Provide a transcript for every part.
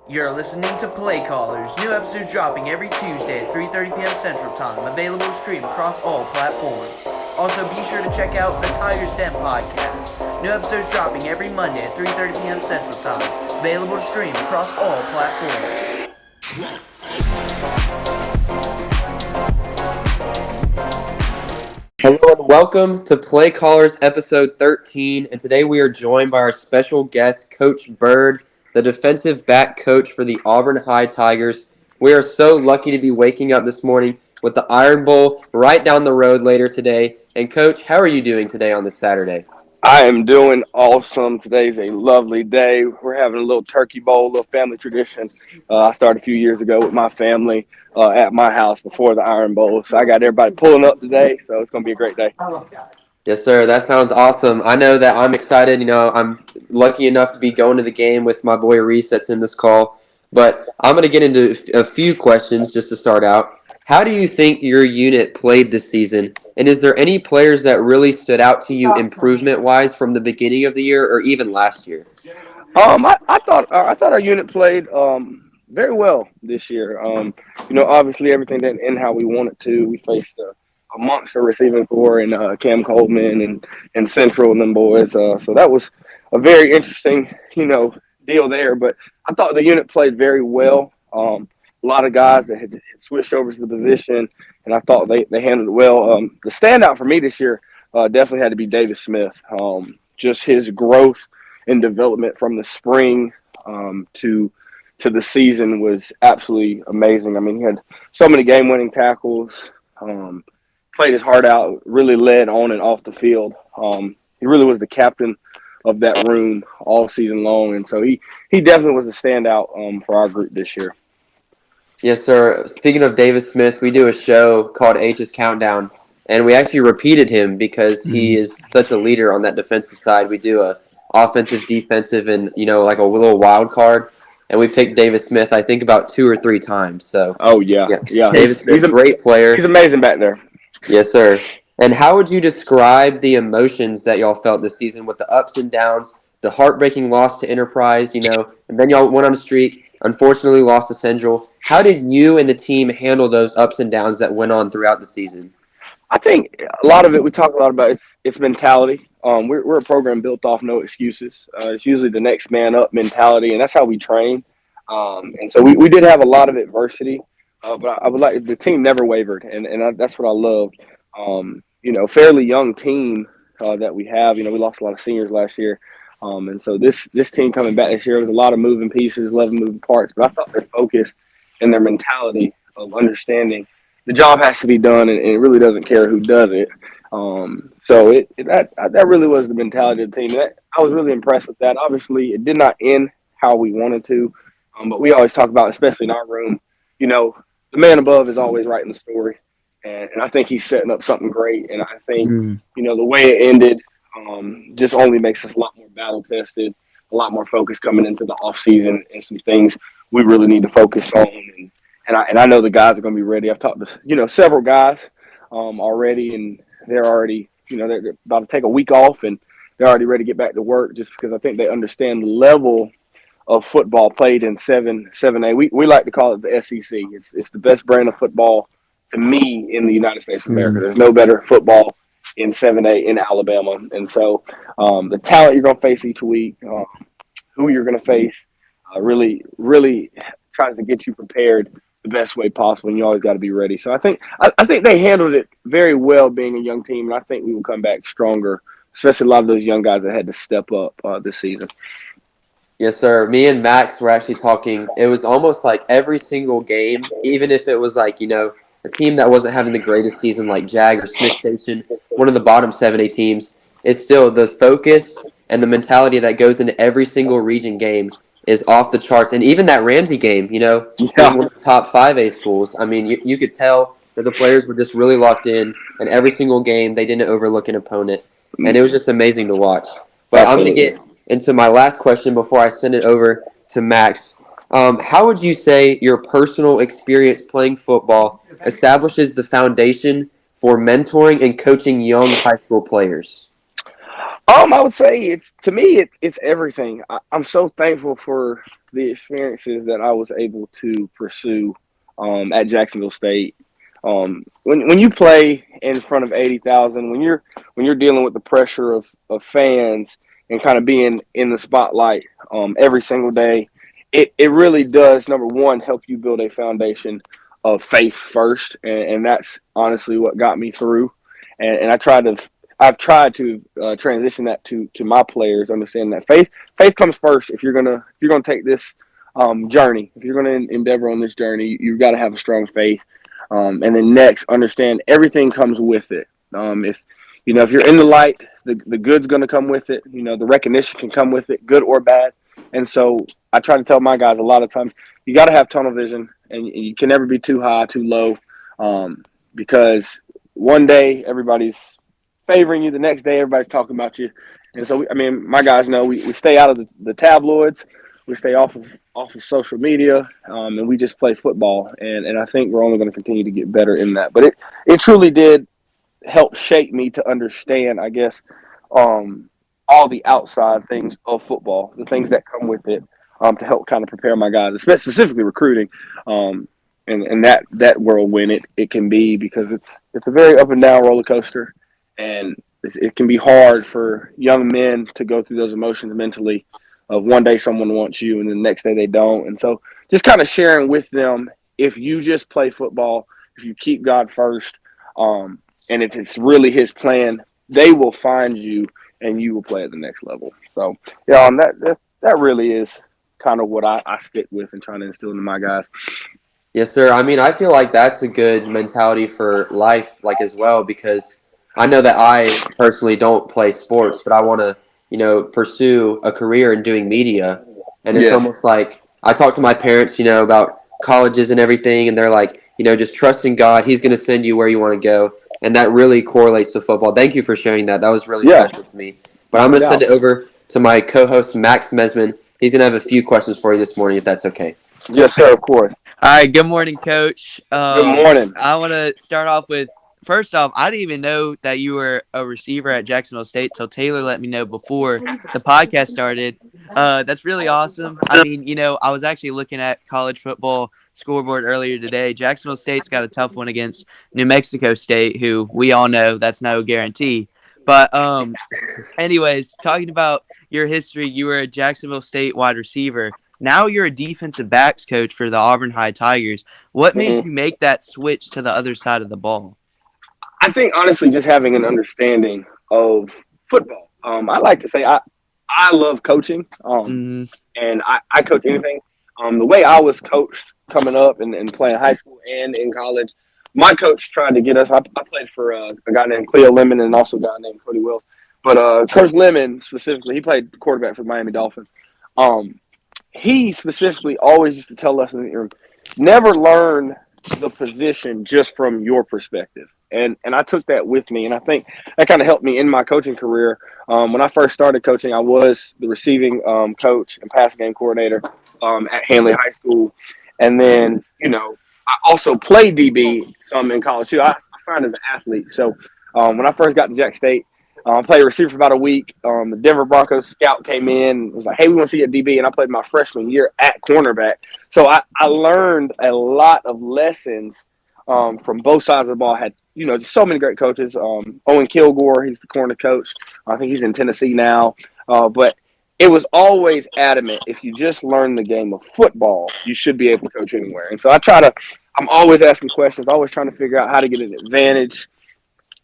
You're listening to Playcallers. New episodes dropping every Tuesday at 3:30 p.m. Central Time. Available to stream across all platforms. Also, be sure to check out the Tigers Den podcast. New episodes dropping every Monday at 3:30 p.m. Central Time. Available to stream across all platforms. Hello and welcome to Play Callers episode 13, and today we are joined by our special guest, Coach Byrd, the defensive back coach for the Auburn High Tigers. We are so lucky to be waking up this morning with the Iron Bowl right down the road later today. And Coach, how are you doing today on this Saturday? I am doing awesome. Today's a lovely day. We're having a little turkey bowl, a little family tradition. I started a few years ago with my family at my house before the Iron Bowl. So I got everybody pulling up today. So it's going to be a great day. Yes, sir. That sounds awesome. I know that I'm excited. I'm lucky enough to be going to the game with my boy Reese that's in this call. But I'm going to get into a few questions just to start out. How do you think your unit played this season? And is there any players that really stood out to you improvement-wise from the beginning of the year or even last year? I thought our unit played very well this year. Obviously everything didn't end how we wanted to. We faced a monster receiving core in Cam Coleman and Central and them boys. So that was a very interesting, deal there. But I thought the unit played very well. A lot of guys that had switched over to the position, and I thought they handled it well. The standout for me this year definitely had to be Davis Smith. Just his growth and development from the spring to the season was absolutely amazing. I mean, he had so many game-winning tackles, played his heart out, really led on and off the field. He really was the captain of that room all season long, and so he definitely was a standout for our group this year. Yes, sir. Speaking of Davis Smith, we do a show called H's Countdown, and we actually repeated him because he is such a leader on that defensive side. We do a offensive, defensive, and like a little wild card, and we picked Davis Smith, I think, about 2 or 3 times. So, Oh yeah, yeah, yeah. Davis Smith, great player. He's amazing back there. Yes, sir. And how would you describe the emotions that y'all felt this season with the ups and downs, the heartbreaking loss to Enterprise, and then y'all went on a streak, unfortunately lost to Central. How did you and the team handle those ups and downs that went on throughout the season? I think a lot of it we talk a lot about it's mentality. We're a program built off no excuses. It's usually the next man up mentality, and that's how we train. And so we did have a lot of adversity, but I would like the team never wavered, and that's what I loved. Fairly young team that we have. We lost a lot of seniors last year, and so this team coming back this year was a lot of moving pieces, 11 moving parts. But I thought their focus and their mentality of understanding the job has to be done, and it really doesn't care who does it. That really was the mentality of the team. I was really impressed with that. Obviously, it did not end how we wanted to, but we always talk about, especially in our room, the man above is always writing the story, and I think he's setting up something great. And I think the way it ended just only makes us a lot more battle tested, a lot more focus coming into the off season, and some things we really need to focus on. And I know the guys are going to be ready. I've talked to several guys already, and they're already they're about to take a week off, and they're already ready to get back to work, just because I think they understand the level of football played in 7A. We like to call it the SEC. It's the best brand of football to me in the United States of America. There's no better football in 7A in Alabama, and so the talent you're going to face each week, who you're going to face, really tries to get you prepared the best way possible, and you always got to be ready. So I think they handled it very well, being a young team, and I think we will come back stronger, especially a lot of those young guys that had to step up this season. Yes, sir. Me and Max were actually talking. It was almost like every single game, even if it was like, a team that wasn't having the greatest season like Jag or Smith Station, one of the bottom 7A teams, it's still the focus and the mentality that goes into every single region game is off the charts. And even that Ramsey game, being one of the top 5A schools, I mean, you could tell that the players were just really locked in, and every single game they didn't overlook an opponent. And it was just amazing to watch. But I'm going to get into my last question before I send it over to Max. How would you say your personal experience playing football establishes the foundation for mentoring and coaching young high school players? I would say it's everything. I'm so thankful for the experiences that I was able to pursue at Jacksonville State. When you play in front of 80,000, when you're dealing with the pressure of fans and kind of being in the spotlight every single day, it really does, number one, help you build a foundation of faith first, and that's honestly what got me through. And I've tried to transition that to my players, understanding that faith comes first. If you're gonna take this journey, if you're gonna endeavor on this journey, you've got to have a strong faith. And then next, understand everything comes with it. If you're in the light, the good's gonna come with it. The recognition can come with it, good or bad. And so I try to tell my guys a lot of times, you got to have tunnel vision, and you can never be too high, too low, because one day everybody's favoring you, the next day everybody's talking about you. And so, my guys know we stay out of the tabloids, we stay off of social media, and we just play football. And I think we're only going to continue to get better in that. But it truly did help shape me to understand, I guess, all the outside things of football, the things that come with it, to help kind of prepare my guys, specifically recruiting. And that whirlwind it can be, because it's a very up and down roller coaster, and it can be hard for young men to go through those emotions mentally. Of one day someone wants you, and the next day they don't, and so just kind of sharing with them, if you just play football, if you keep God first, and if it's really His plan, they will find you, and you will play at the next level. So yeah, that really is kind of what I stick with and trying to instill into my guys. Yes, sir. I feel like that's a good mentality for life, like as well, because I know that I personally don't play sports, but I want to, pursue a career in doing media. And it's Yes. almost like I talk to my parents, about colleges and everything, and they're like, just trust in God. He's going to send you where you want to go. And that really correlates to football. Thank you for sharing that. That was really Yeah. special to me. But I'm No going to send doubt. it over to my co-host, Max Mesman. He's going to have a few questions for you this morning, if that's okay. Yes, sir. Of course. All right, good morning, Coach. Good morning. I want to start off with, first off, I didn't even know that you were a receiver at Jacksonville State till Taylor let me know before the podcast started. That's really awesome. I was actually looking at college football scoreboard earlier today. Jacksonville State's got a tough one against New Mexico State, who we all know that's no guarantee. But anyways, talking about your history, you were a Jacksonville State wide receiver. Now you're a defensive backs coach for the Auburn High Tigers. What made Mm-hmm. you make that switch to the other side of the ball? I think honestly, just having an understanding of football. I like to say I love coaching, Mm, and I coach anything. The way I was coached coming up and playing high school and in college, my coach tried to get us. I played for a guy named Cleo Lemon and also a guy named Cody Wells. But Coach Lemon specifically, he played quarterback for the Miami Dolphins. Um, he specifically always used to tell us in the room, never learn the position just from your perspective. And I took that with me, and I think that kind of helped me in my coaching career. When I first started coaching, I was the receiving coach and pass game coordinator at Hanley High School, and then I also played DB some in college too. I signed as an athlete, so when I first got to Jack State, played receiver for about a week. The Denver Broncos scout came in and was like, "Hey, we want to see you at DB," and I played my freshman year at cornerback. So I learned a lot of lessons from both sides of the ball. Had just so many great coaches. Owen Kilgore, he's the corner coach. I think he's in Tennessee now. But it was always adamant, if you just learn the game of football, you should be able to coach anywhere. And so I'm always asking questions, always trying to figure out how to get an advantage,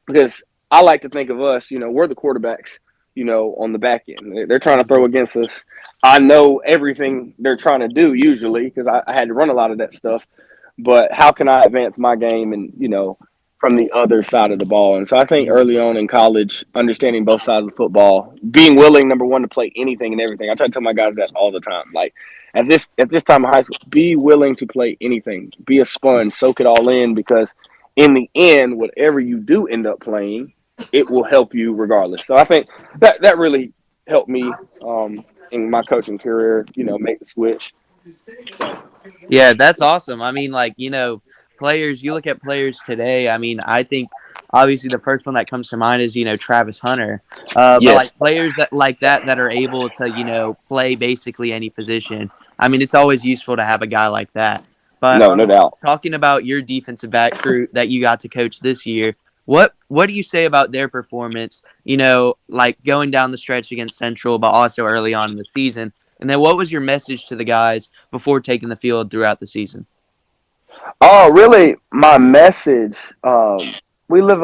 because I like to think of us, we're the quarterbacks, on the back end. They're trying to throw against us. I know everything they're trying to do usually, because I had to run a lot of that stuff. But how can I advance my game and, from the other side of the ball? And so I think early on in college, understanding both sides of football, being willing, number one, to play anything and everything. I try to tell my guys that all the time. Like at this time of high school, be willing to play anything. Be a sponge, soak it all in, because in the end, whatever you do end up playing, it will help you regardless. So I think that really helped me in my coaching career, make the switch. yeah, that's awesome. Players, you look at players today. I think obviously the first one that comes to mind is, Travis Hunter. But Yes. like players that are able to, play basically any position. I mean, it's always useful to have a guy like that. But No doubt. talking about your defensive back crew that you got to coach this year, what do you say about their performance? Like going down the stretch against Central, but also early on in the season. And then what was your message to the guys before taking the field throughout the season? Oh, really? My message. We live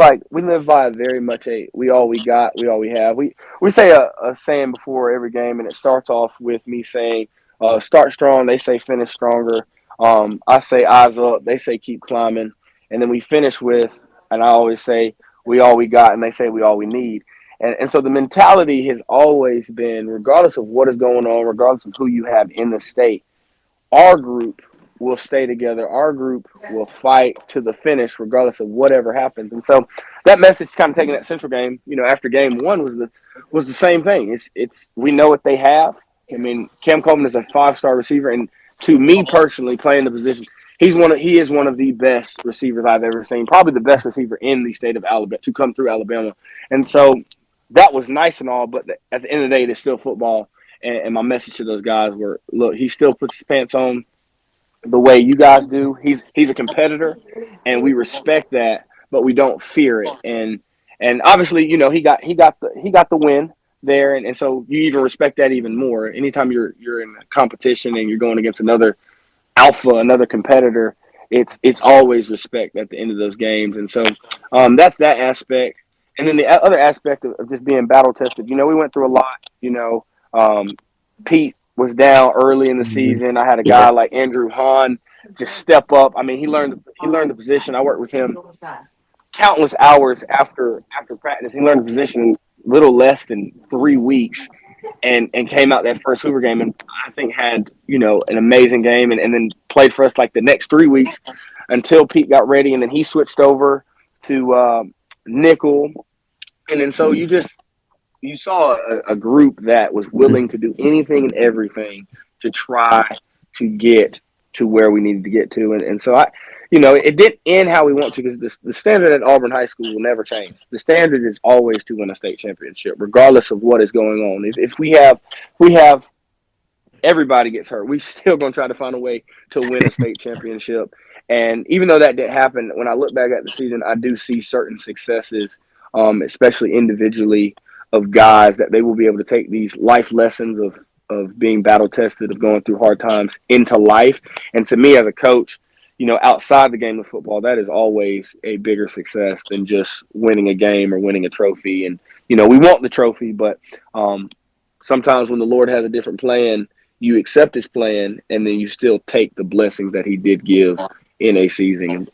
by very much a we all we got, we all we have. We say a saying before every game, and it starts off with me saying, "Start strong." They say finish stronger. I say eyes up. They say keep climbing, and then we finish with, and I always say we all we got, and they say we all we need. And so the mentality has always been, regardless of what is going on, regardless of who you have in the state, our group will stay together. Our group will fight to the finish, regardless of whatever happens. And so that message, kind of taking that Central game, after game one, was the same thing. It's we know what they have. I mean, Cam Coleman is a 5-star receiver, and to me personally, playing the position, he is one of the best receivers I've ever seen. Probably the best receiver in the state of Alabama to come through Alabama. And so that was nice and all, but at the end of the day, it is still football. And my message to those guys were, look, he still puts his pants on the way you guys do. He's a competitor, and we respect that, but we don't fear it. And obviously, he got the win there, and so you even respect that even more. Anytime you're in a competition and you're going against another alpha, another competitor, it's always respect at the end of those games. And so that's that aspect. And then the other aspect of just being battle tested, we went through a lot. Pete was down early in the season. I had a guy like Andrew Hahn just step up. I mean, he learned the position. I worked with him countless hours after practice. He learned the position in little less than 3 weeks, and came out that first Hoover game, and I think had an amazing game, and then played for us like the next 3 weeks until Pete got ready, and then he switched over to nickel, and then so you saw a group that was willing to do anything and everything to try to get to where we needed to get to. And so it didn't end how we want to, because the standard at Auburn High School will never change. The standard is always to win a state championship, regardless of what is going on. If we have everybody gets hurt, we still going to try to find a way to win a state championship. And even though that didn't happen, when I look back at the season, I do see certain successes, especially individually, of guys that they will be able to take these life lessons of being battle tested, of going through hard times into life. And to me as a coach, outside the game of football, that is always a bigger success than just winning a game or winning a trophy. And, we want the trophy, but sometimes when the Lord has a different plan, you accept his plan, and then you still take the blessings that he did give in a season.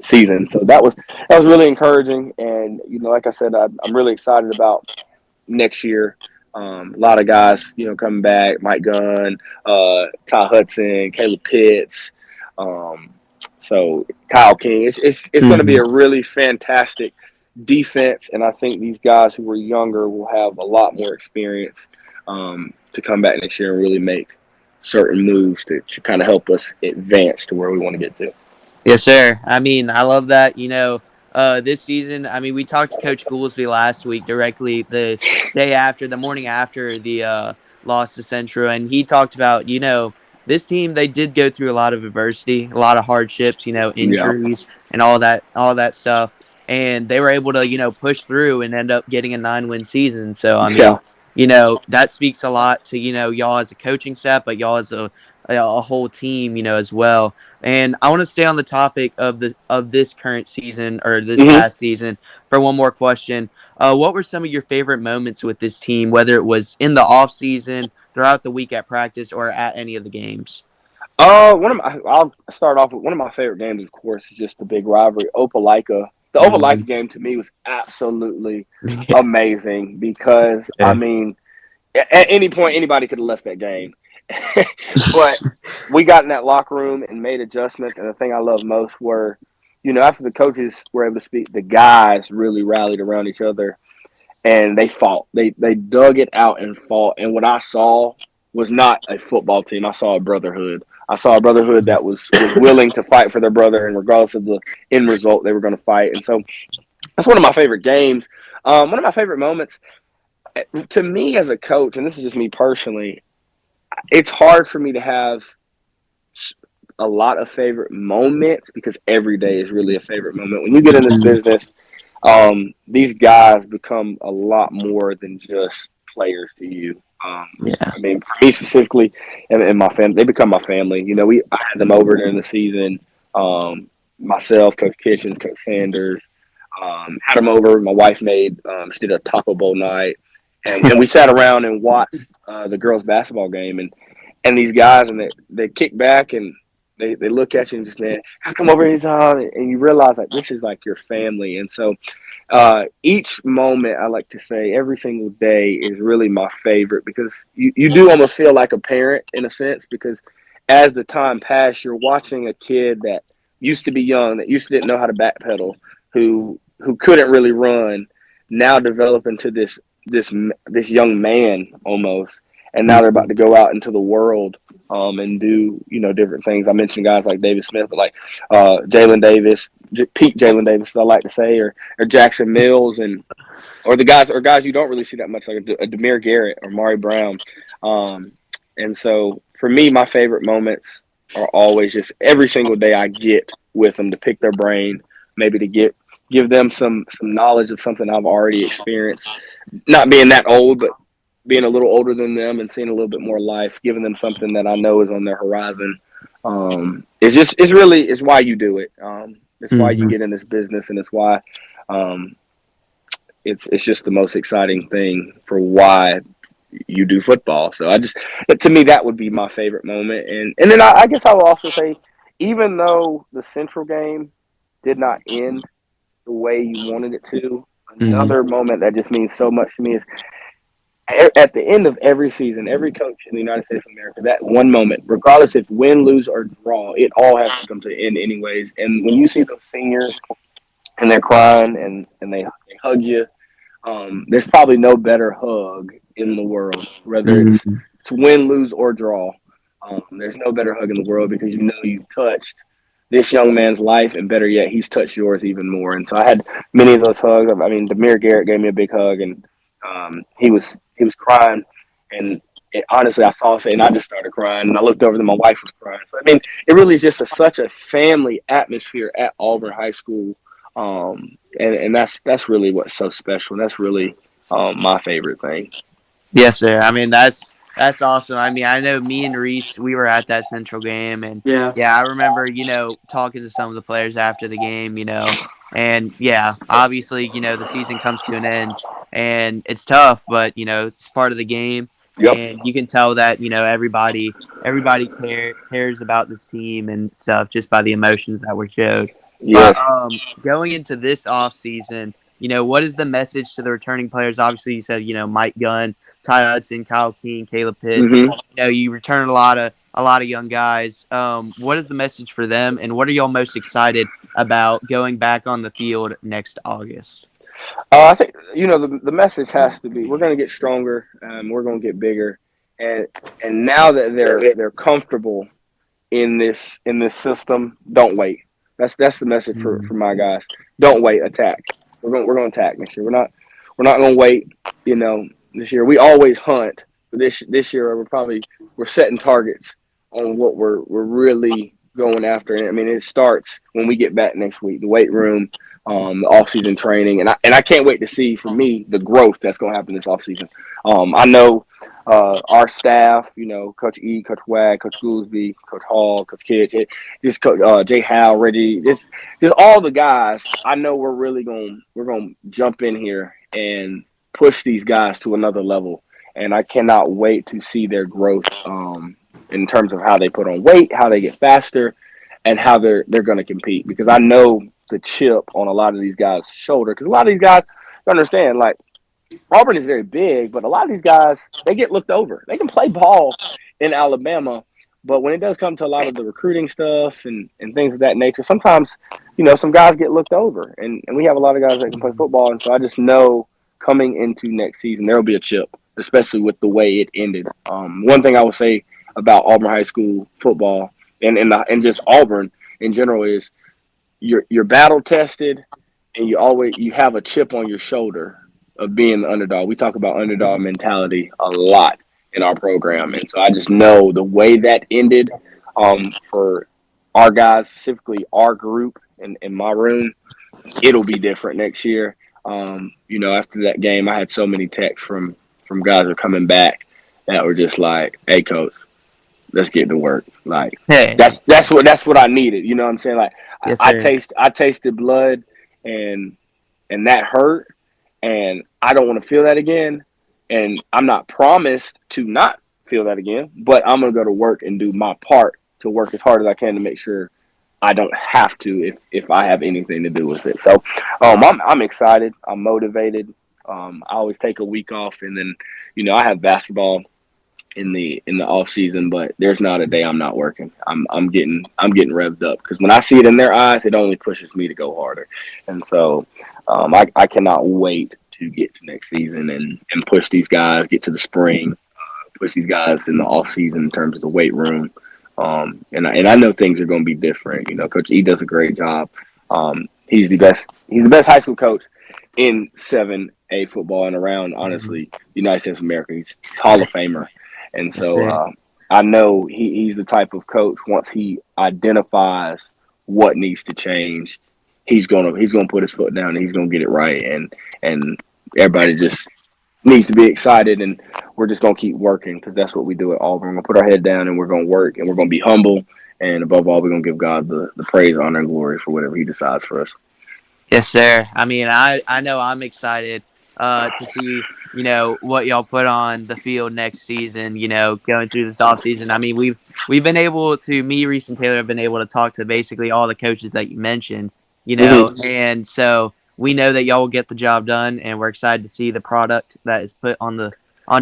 So that was really encouraging. And, like I said, I'm really excited about next year. A lot of guys, coming back, Mike Gunn, Ty Hudson, Caleb Pitts, so Kyle King. It's going to be a really fantastic defense, and I think these guys who are younger will have a lot more experience to come back next year and really make certain moves to kind of help us advance to where we want to get to. Yes, sir. I mean, I love that. This season, I mean, we talked to Coach Goolsby last week directly the morning after the loss to Central, and he talked about, this team, they did go through a lot of adversity, a lot of hardships, injuries and all that stuff, and they were able to, push through and end up getting a 9-win season. So, I mean, that speaks a lot to, y'all as a coaching staff, but y'all as a whole team, as well. And I want to stay on the topic of this current season, or this past season, for one more question. What were some of your favorite moments with this team, whether it was in the off season, throughout the week at practice, or at any of the games? I'll start off with one of my favorite games, of course, is just the big rivalry, Opelika. The Opelika game to me was absolutely amazing, because I mean, at any point anybody could have left that game. But we got in that locker room and made adjustments, and the thing I love most were, after the coaches were able to speak, the guys really rallied around each other, and they fought. They dug it out and fought. And what I saw was not a football team. I saw a brotherhood. I saw a brotherhood that was willing to fight for their brother, and regardless of the end result, they were going to fight. And so That's one of my favorite games. One of my favorite moments to me as a coach, and this is just me personally, it's hard for me to have a lot of favorite moments because every day is really a favorite moment. When you get in this business, these guys become a lot more than just players to you. Yeah. I mean, for me specifically, and my family, they become my family. You know, I had them over during the season. Myself, Coach Kitchens, Coach Sanders, had them over. My wife she did a Taco Bowl night, and we sat around and watched the girls' basketball game. And these guys, and they kick back and they look at you and just, man, come over here, and you realize like this is like your family. And so each moment, I like to say, every single day is really my favorite because you do almost feel like a parent in a sense because as the time passed, you're watching a kid that used to be young, that used to didn't know how to backpedal, who couldn't really run, now develop into this young man almost, and now they're about to go out into the world and do different things. I mentioned guys like David Smith, but like Jalen Davis, Pete Jalen Davis, as I like to say, or Jackson Mills, or guys you don't really see that much, like a Demir Garrett or Mari Brown. And so for me, my favorite moments are always just every single day I get with them to pick their brain, maybe to give them some knowledge of something I've already experienced, not being that old, but being a little older than them and seeing a little bit more life, giving them something that I know is on their horizon. It's why you do it. It's why you get in this business, and it's why it's just the most exciting thing for why you do football. So to me, that would be my favorite moment. And then I guess I will also say, even though the Central game did not end the way you wanted it to, another moment that just means so much to me is at the end of every season, every coach in the United States of America, that one moment, regardless if win, lose, or draw, it all has to come to an end anyways. And when you see those seniors and they're crying and they hug you, there's probably no better hug in the world, whether it's to win, lose, or draw. There's no better hug in the world because you've touched this young man's life, and better yet, he's touched yours even more. And so I had many of those hugs. I mean, Demir Garrett gave me a big hug, and he was crying, and honestly, I saw it, and I just started crying, and I looked over, and my wife was crying. So I mean, it really is just such a family atmosphere at Auburn High School, and that's really what's so special. That's really my favorite thing. Yes, sir. I mean, that's awesome. I mean, I know me and Reese, we were at that Central game, and I remember, talking to some of the players after the game, and obviously, the season comes to an end, and it's tough, but it's part of the game, and you can tell that everybody cares about this team and stuff just by the emotions that were showed. Yes. But going into this off season, what is the message to the returning players? Obviously, you said Mike Gunn, Ty Hudson, Kyle King, Caleb Pitts. You return a lot of young guys. What is the message for them, and what are y'all most excited about going back on the field next August? I think the message has to be: we're going to get stronger, we're going to get bigger, and now that they're comfortable in this system, don't wait. That's the message for my guys. Don't wait. Attack. We're going to attack next year. We're not going to wait. This year we always hunt. But this year we're setting targets on what we're really going after. And I mean, it starts when we get back next week. The weight room, the off-season training, and I can't wait to see, for me, the growth that's going to happen this off-season. I know our staff, Coach E, Coach Wag, Coach Goolsby, Coach Hall, Coach Kitch, just Coach Jay Howe, Reggie, just all the guys. I know we're going to jump in here and push these guys to another level, and I cannot wait to see their growth in terms of how they put on weight, how they get faster, and how they're going to compete. Because I know the chip on a lot of these guys' shoulder. Because a lot of these guys, you understand, like, Auburn is very big, but a lot of these guys, they get looked over. They can play ball in Alabama, but when it does come to a lot of the recruiting stuff and things of that nature, sometimes, some guys get looked over. And we have a lot of guys that can play football, and so I just know coming into next season, there will be a chip, especially with the way it ended. One thing I will say about Auburn High School football and just Auburn in general is you're battle tested and you have a chip on your shoulder of being the underdog. We talk about underdog mentality a lot in our program, and so I just know the way that ended for our guys, specifically our group in my room, it'll be different next year. After that game, I had so many texts from guys who are coming back that were just like, "Hey, coach, let's get to work." Like Hey, that's what I needed. You know what I'm saying? Like yes, I sir. I tasted blood, and that hurt, and I don't want to feel that again. And I'm not promised to not feel that again, but I'm gonna go to work and do my part to work as hard as I can to make sure I don't have to if I have anything to do with it. So I'm excited. I'm motivated. I always take a week off, and then I have basketball in the off season, but there's not a day I'm not working. I'm getting revved up because when I see it in their eyes, it only pushes me to go harder. And so I cannot wait to get to next season and push these guys, get to the spring, push these guys in the off season in terms of the weight room. And I know things are going to be different. Coach E does a great job. He's the best. He's the best high school coach in 7A football and around, honestly, the United States of America. He's Hall of Famer. And Yes, so sir. I know he's the type of coach, once he identifies what needs to change, he's gonna put his foot down and he's gonna get it right. And everybody just needs to be excited, and we're just gonna keep working because that's what we do at Auburn. We're gonna put our head down and we're gonna work, and we're gonna be humble, and above all, we're gonna give God the praise, honor, and glory for whatever He decides for us. Yes, sir. I mean, I know I'm excited to see, what y'all put on the field next season, going through this offseason. I mean, we've been able to, me, Reese, and Taylor have been able to talk to basically all the coaches that you mentioned, and so we know that y'all will get the job done, and we're excited to see the product that is put on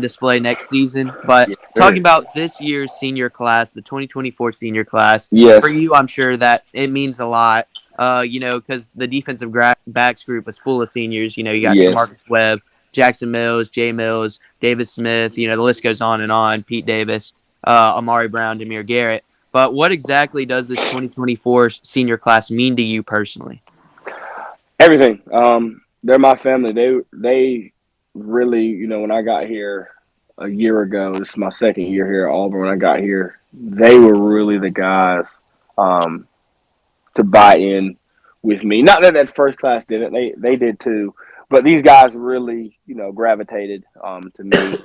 display next season. But Yes, talking sir. about this year's senior class, the 2024 senior class, Yes. for you, I'm sure that it means a lot. Because the defensive backs group was full of seniors. You got Yes. Tamarcus Webb, Jackson Mills, Jay Mills, Davis Smith. The list goes on and on. Pete Davis, Amari Brown, Demir Garrett. But what exactly does this 2024 senior class mean to you personally? Everything. They're my family. They really, when I got here a year ago, this is my second year here at Auburn. When I got here, they were really the guys to buy in with me. Not that first class didn't. They did too. But these guys really, gravitated to me,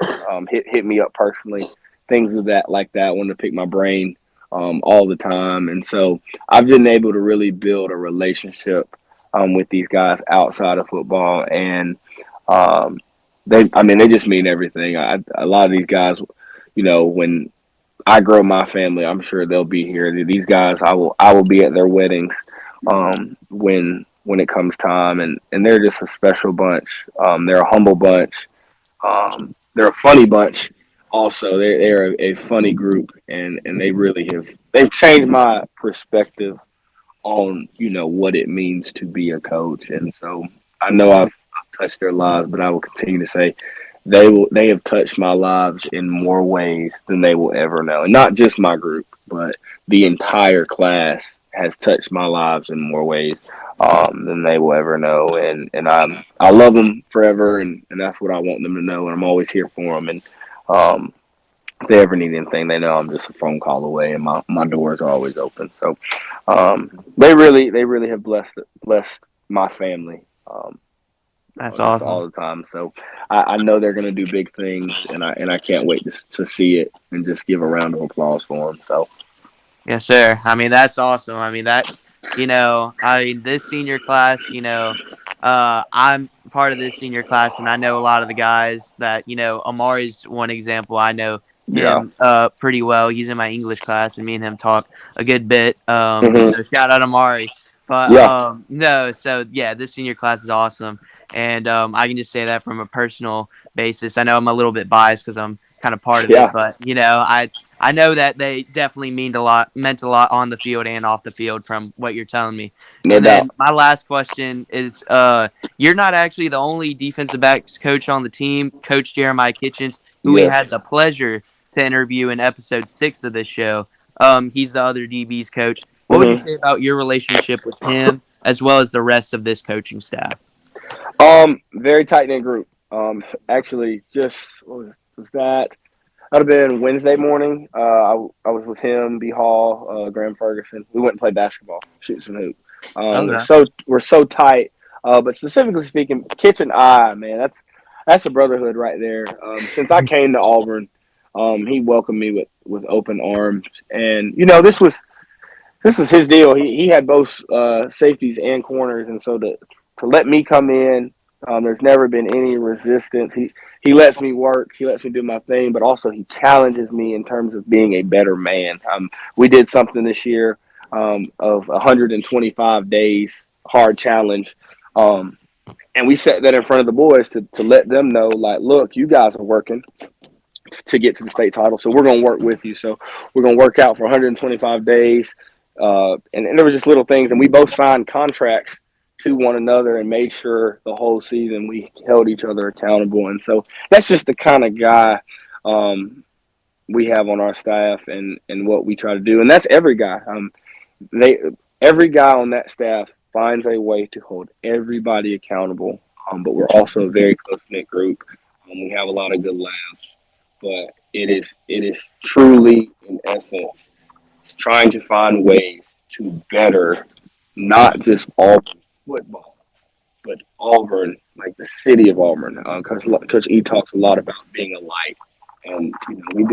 hit me up personally, things of that like that. Wanted to pick my brain all the time, and so I've been able to really build a relationship with these guys outside of football, and they just mean everything. A lot of these guys, when I grow my family, I'm sure they'll be here. These guys, I will be at their weddings when it comes time, and they're just a special bunch. They're a humble bunch. They're a funny bunch. Also, they're a funny group, and they really they've changed my perspective on what it means to be a coach. And so I know I've touched their lives, but I will continue to say they have touched my lives in more ways than they will ever know. And not just my group, but the entire class has touched my lives in more ways than they will ever know. And I love them forever, and that's what I want them to know. And I'm always here for them. And if they ever need anything, they know I'm just a phone call away, and my doors are always open. So they really have blessed my family. That's Just awesome. all the time. So I know they're going to do big things, and I can't wait to see it and just give a round of applause for them. So Yes, sir. I mean, that's awesome. I mean, that's, this senior class, I'm part of this senior class, and I know a lot of the guys that, Amari's one example. I know yeah, him pretty well. He's in my English class, and me and him talk a good bit. hmm So shout out Amari. But yeah, no, so yeah, this senior class is awesome, and I can just say that from a personal basis. I know I'm a little bit biased because I'm kind of part of it, yeah, but I know that they definitely meant a lot on the field and off the field from what you're telling me. no And doubt. then my last question is, you're not actually the only defensive backs coach on the team. Coach Jeremiah Kitchens, who we Yes. had the pleasure to interview in episode 6 of this show, he's the other DB's coach. What would you hmm say about your relationship with him as well as the rest of this coaching staff? Very tight knit group. Actually, just what was that? That'd have been Wednesday morning. I was with him, B Hall, Graham Ferguson. We went and played basketball, shoot some hoop. Okay. We're so tight. But specifically speaking, Kitchen Eye, man, that's a brotherhood right there. Since I came to Auburn, he welcomed me with open arms, and this was his deal. He had both safeties and corners, and so to let me come in, there's never been any resistance. He lets me work. He lets me do my thing, but also he challenges me in terms of being a better man. We did something this year of 125 days hard challenge, and we set that in front of the boys to let them know, like, look, you guys are working to get to the state title, so we're going to work with you. So we're going to work out for 125 days, and there were just little things, and we both signed contracts to one another and made sure the whole season we held each other accountable. And so that's just the kind of guy we have on our staff and what we try to do. And that's every guy. Every guy on that staff finds a way to hold everybody accountable. But we're also a very close-knit group. We have a lot of good laughs. But it is truly, in essence, trying to find ways to better not just Auburn football, but Auburn, like the city of Auburn. Coach E talks a lot about being a light, and we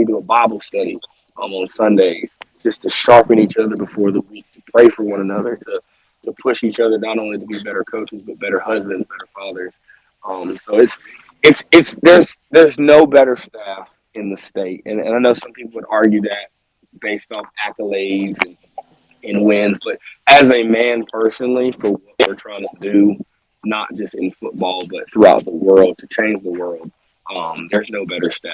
do a Bible study on Sundays just to sharpen each other before the week, to pray for one another, to push each other not only to be better coaches but better husbands, better fathers. So there's no better staff in the state, and I know some people would argue that based off accolades and wins, but as a man personally, for what we're trying to do, not just in football but throughout the world, to change the world, there's no better staff.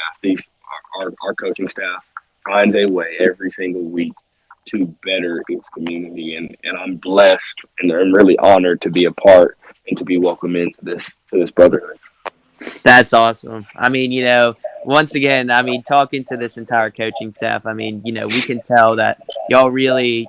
Our coaching staff finds a way every single week to better its community, and I'm blessed and I'm really honored to be a part and to be welcomed into this brotherhood. That's awesome. I mean, once again, talking to this entire coaching staff, we can tell that y'all really,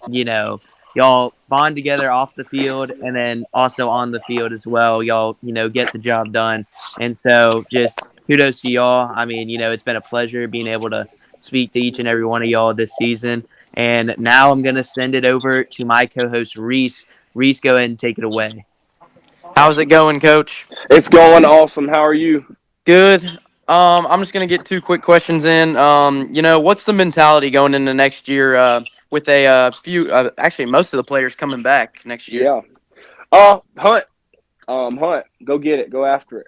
y'all bond together off the field and then also on the field as well. Y'all, get the job done. And so just kudos to y'all. It's been a pleasure being able to speak to each and every one of y'all this season. And now I'm going to send it over to my co-host, Reese. Reese, go ahead and take it away. How's it going, Coach? It's going awesome. How are you? Good. I'm just gonna get two quick questions in. What's the mentality going into next year with a few, actually most of the players coming back next year? Yeah. Hunt. Go get it. Go after it.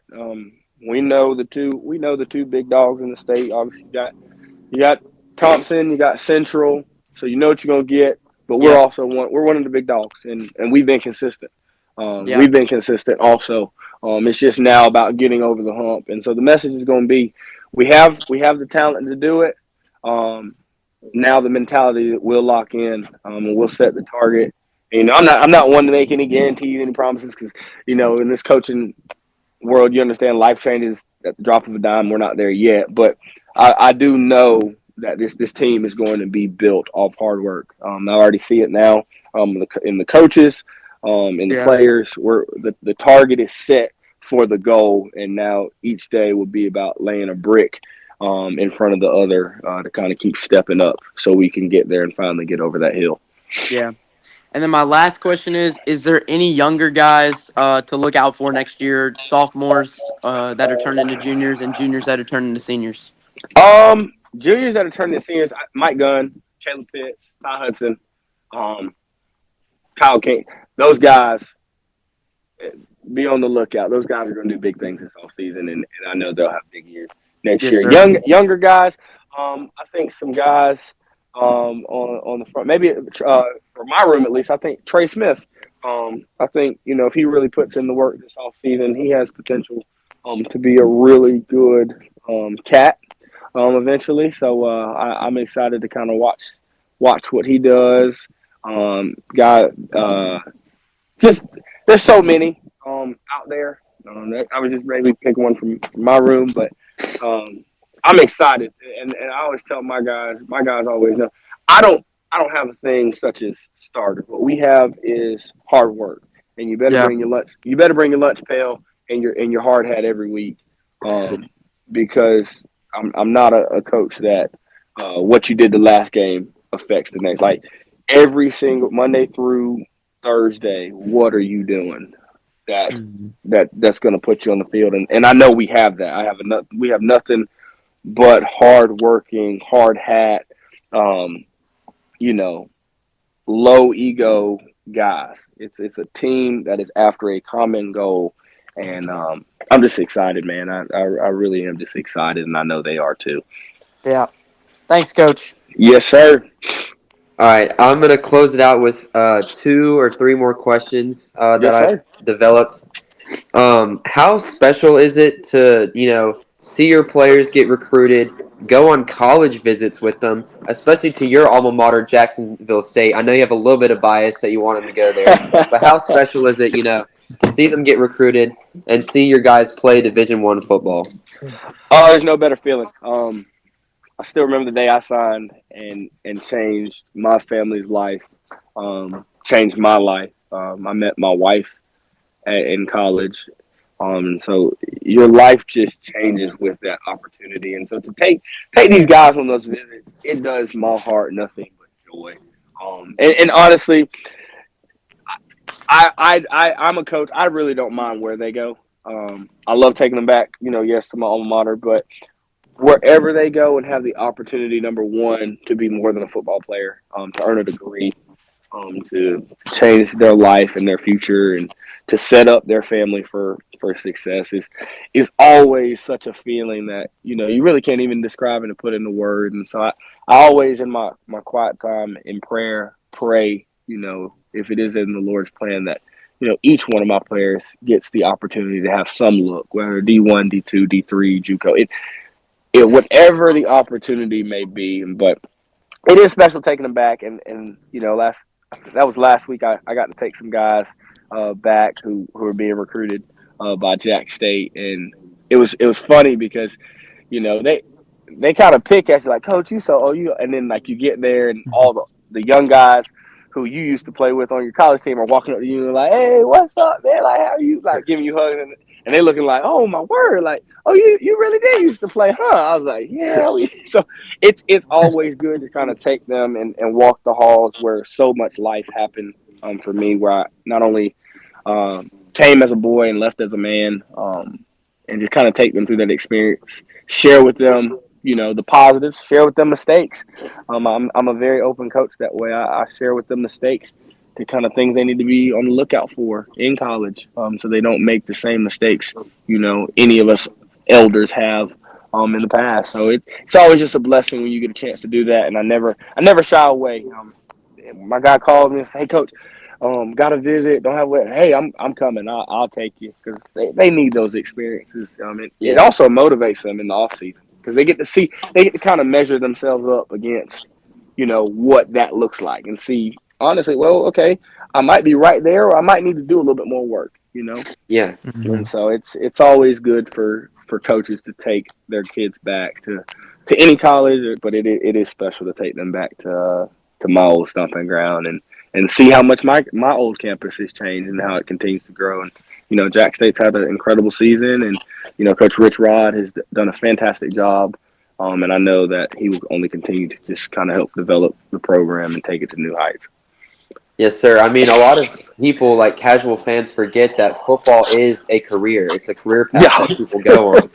We know the two big dogs in the state. Obviously, you got Thompson, you got Central, so you know what you're gonna get. But we're also one of the big dogs, and we've been consistent. We've been consistent also. It's just now about getting over the hump. And so the message is going to be, we have the talent to do it. Now the mentality that we'll lock in, and we'll set the target. And, I'm not one to make any guarantees, any promises, because, in this coaching world, you understand life changes at the drop of a dime. We're not there yet. But I do know that this team is going to be built off hard work. I already see it now in the coaches. And the players, the target is set for the goal, and now each day will be about laying a brick in front of the other to kind of keep stepping up so we can get there and finally get over that hill. Yeah. And then my last question is there any younger guys to look out for next year, sophomores that are turning into juniors and juniors that are turning into seniors? Juniors that are turning into seniors, Mike Gunn, Caleb Pitts, Ty Hudson, Kyle King. Those guys, be on the lookout. Those guys are going to do big things this offseason, and I know they'll have big years next year. Sir. Younger guys, I think some guys on the front, maybe for my room at least, I think Trey Smith. I think, if he really puts in the work this offseason, he has potential to be a really good cat eventually. So I'm excited to kind of watch what he does. Just there's so many out there. I was just maybe pick one from my room, but I'm excited, and I always tell my guys always know I I don't have a thing such as starter. What we have is hard work, and you better Yeah. bring your lunch. You better bring your lunch pail and your hard hat every week, because I'm not a coach that what you did the last game affects the next. Like every single Monday through Thursday, what are you doing Mhm. that's going to put you on the field? And I know we have that. We have nothing but hard working, hard hat. Um, you know, low ego guys. It's a team that is after a common goal, and I'm just excited, man. I really am just excited, and I know they are too. Yeah. Thanks, Coach. Yes, sir. All right, I'm gonna close it out with 2 or 3 more questions that Yes, I've sir. developed. How special is it to see your players get recruited, go on college visits with them, especially to your alma mater, Jacksonville State? I know you have a little bit of bias that you want them to go there, but how special is it, to see them get recruited and see your guys play Division I football? Oh, there's no better feeling. I still remember the day I signed and changed my family's life. Changed my life. I met my wife in college. So your life just changes with that opportunity, and so to take these guys on those visits, it does my heart nothing but joy. And honestly, I'm a coach. I really don't mind where they go. I love taking them back, yes, to my alma mater, but wherever they go and have the opportunity, number one, to be more than a football player, to earn a degree, to change their life and their future, and to set up their family for success is always such a feeling that you really can't even describe it and put into words. And so I always in my quiet time in prayer pray, if it is in the Lord's plan, that each one of my players gets the opportunity to have some look, whether D1, D2, D3, JUCO, whatever the opportunity may be. But it is special taking them back, and that was last week. I got to take some guys back who are being recruited by Jack State, and it was funny because they kind of pick at you like, Coach, you, and then like you get there and all the young guys who you used to play with on your college team are walking up to you and like, hey, what's up, man? Like, how are you? Like giving you hugs, and they looking like, oh my word, like, oh, you really did used to play, huh? I was like, yeah. So it's always good to kind of take them and walk the halls where so much life happened for me, where I not only came as a boy and left as a man, and just kind of take them through that experience, share with them, the positives, share with them mistakes. I'm a very open coach that way. I share with them mistakes, the kind of things they need to be on the lookout for in college, so they don't make the same mistakes, any of us elders have in the past. So it's always just a blessing when you get a chance to do that, and I never shy away. My guy called me and said, "Hey, coach, got a visit. Don't have what? Hey, I'm coming. I'll take you," because they need those experiences. It Yeah. also motivates them in the off season because they get to kind of measure themselves up against what that looks like and see honestly. Well, okay, I might be right there, or I might need to do a little bit more work. Yeah. And so it's always good for coaches to take their kids back to any college, but it is special to take them back to my old stomping ground and see how much my old campus has changed and how it continues to grow. And Jack State's had an incredible season, and Coach Rich Rod has done a fantastic job. And I know that he will only continue to just kind of help develop the program and take it to new heights. Yes, sir. I mean, a lot of people, like casual fans, forget that football is a career. It's a career path Yeah. that people go on.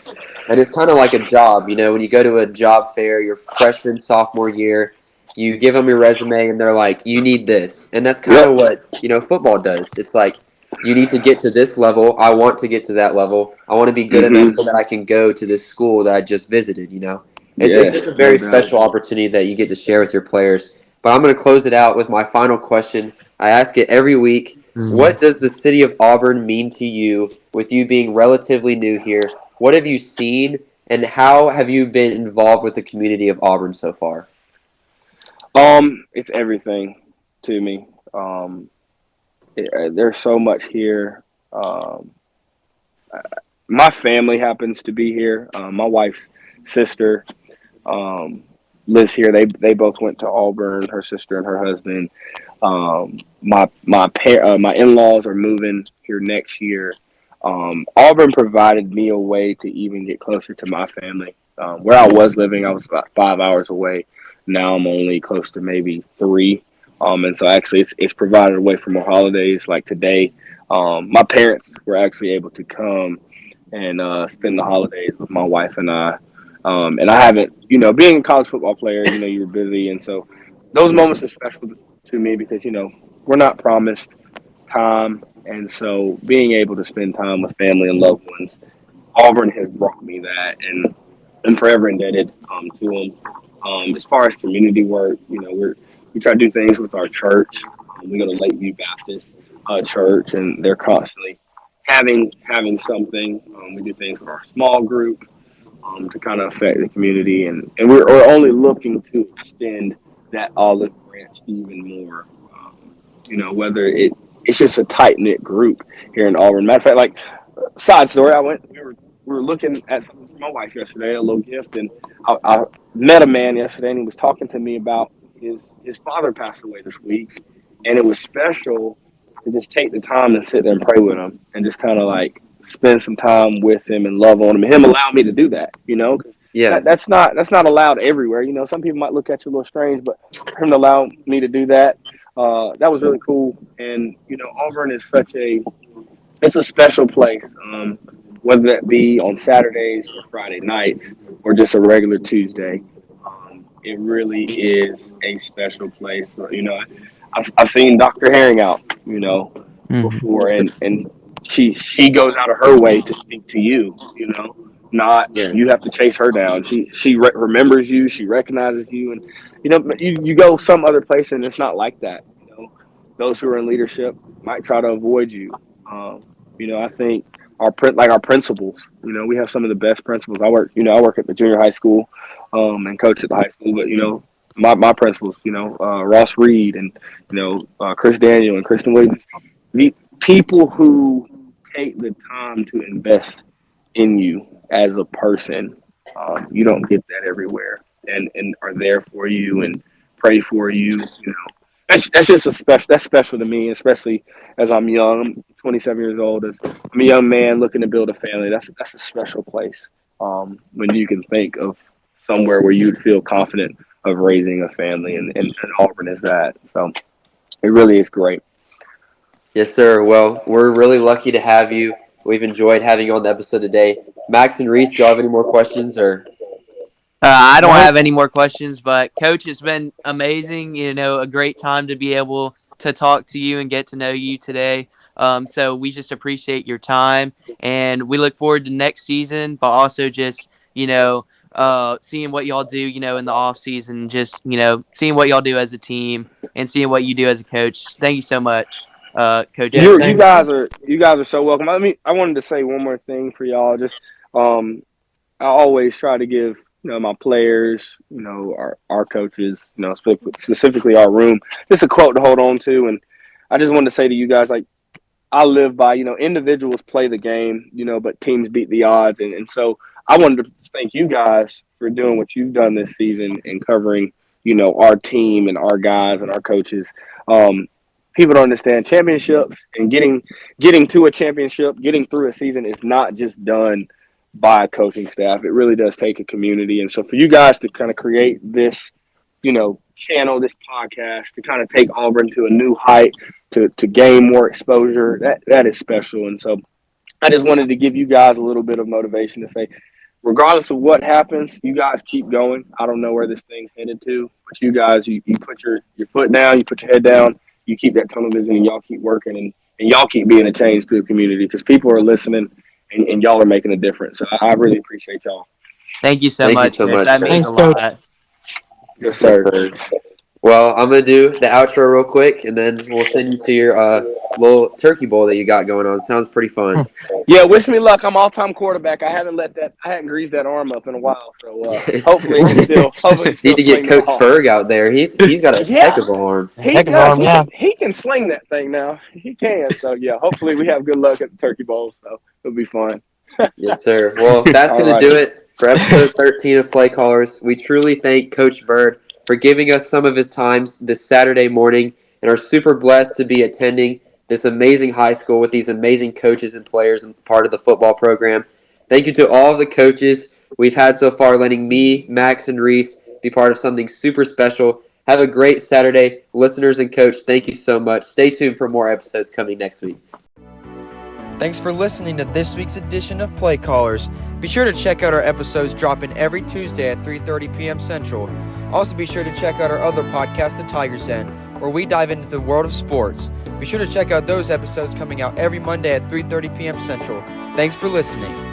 And it's kind of like a job. When you go to a job fair your freshman, sophomore year, you give them your resume and they're like, you need this. And that's kind Yep. of what, football does. It's like, you need to get to this level. I want to get to that level. I want to be good enough so that I can go to this school that I just visited. It's Yes, just a no very doubt. special opportunity that you get to share with your players. But I'm going to close it out with my final question. I ask it every week. Mhm. What does the city of Auburn mean to you with you being relatively new here? What have you seen, and how have you been involved with the community of Auburn so far? It's everything to me. There's so much here. My family happens to be here. My wife's sister, um, lives here. They both went to Auburn. Her sister and her husband. My in-laws are moving here next year. Auburn provided me a way to even get closer to my family. Where I was living, I was about 5 hours away. Now I'm only close to maybe 3. And so actually it's provided a way for more holidays. Like today, my parents were actually able to come and spend the holidays with my wife and I. And I haven't, being a college football player, you're busy. And so those moments are special to me because, we're not promised time. And so being able to spend time with family and loved ones, Auburn has brought me that. And I'm forever indebted to them. As far as community work, we try to do things with our church. We go to Lakeview Baptist Church, and they're constantly having something. We do things with our small group to kind of affect the community, and we're only looking to extend that olive branch even more. Whether it's just a tight knit group here in Auburn. Matter of fact, like side story, we were looking at something for my wife yesterday, a little gift, and I met a man yesterday, and he was talking to me about his father passed away this week, and it was special to just take the time to sit there and pray with him, and just kind of like spend some time with him and love on him, and him allow me to do that, because that's not allowed everywhere. Some people might look at you a little strange, but for him to allow me to do that, that was really cool. And Auburn is it's a special place. Whether that be on Saturdays or Friday nights or just a regular Tuesday. It really is a special place. I've seen Dr. Herring out, before, and she goes out of her way to speak to you, not you have to chase her down. She remembers you, she recognizes you, and but you go some other place and it's not like that. Those who are in leadership might try to avoid you. I think our principals. We have some of the best principals. I work at the junior high school, and coach at the high school. But my principals, Ross Reed and Chris Daniel and Kristen Williams, the people who take the time to invest in you as a person. You don't get that everywhere, and are there for you and pray for you. That's just that's special to me, especially as I'm young. I'm 27 years old. As I'm a young man looking to build a family. That's a special place. When you can think of somewhere where you'd feel confident of raising a family, and Auburn is that. So it really is great. Yes, sir. Well, we're really lucky to have you. We've enjoyed having you on the episode today. Max and Reese, do you have any more questions? Or I don't have any more questions, but Coach, it's been amazing. A great time to be able to talk to you and get to know you today. So we just appreciate your time, and we look forward to next season, but also just seeing what y'all do, in the off season, just seeing what y'all do as a team and seeing what you do as a coach. Thank you so much, Coach. You guys are so welcome. I wanted to say one more thing for y'all. Just I always try to give my players, our coaches, specifically our room, just a quote to hold on to. And I just wanted to say to you guys, like, I live by, individuals play the game, but teams beat the odds. And so I wanted to thank you guys for doing what you've done this season and covering, our team and our guys and our coaches. People don't understand championships and getting to a championship, getting through a season is not just done by a coaching staff. It really does take a community. And so for you guys to kind of create this, channel, this podcast, to kind of take Auburn to a new height, to gain more exposure, that is special. And so I just wanted to give you guys a little bit of motivation to say, regardless of what happens, you guys keep going. I don't know where this thing's headed to, but you guys, you put your foot down, you put your head down, you keep that tunnel vision, and y'all keep working, and y'all keep being a change to the community because people are listening. And y'all are making a difference. So I really appreciate y'all. Thank you so much. That means a lot. Yes, sir. Well, I'm going to do the outro real quick, and then we'll send you to your little turkey bowl that you got going on. Sounds pretty fun. Yeah, wish me luck. I'm all-time quarterback. I haven't greased that arm up in a while, so hopefully it's still need to get Coach Ferg out there. He's got a heck of an arm. He can sling that thing now. He can. So yeah, hopefully we have good luck at the turkey bowl. So it'll be fun. Yes, sir. Well, that's going to do it For episode 13 of Playcallers, we truly thank Coach Byrd for giving us some of his time this Saturday morning and are super blessed to be attending this amazing high school with these amazing coaches and players and part of the football program. Thank you to all of the coaches we've had so far, letting me, Max, and Reese be part of something super special. Have a great Saturday. Listeners and coach, thank you so much. Stay tuned for more episodes coming next week. Thanks for listening to this week's edition of Play Callers. Be sure to check out our episodes dropping every Tuesday at 3:30 p.m. Central. Also be sure to check out our other podcast, The Tiger's Den, where we dive into the world of sports. Be sure to check out those episodes coming out every Monday at 3:30 p.m. Central. Thanks for listening.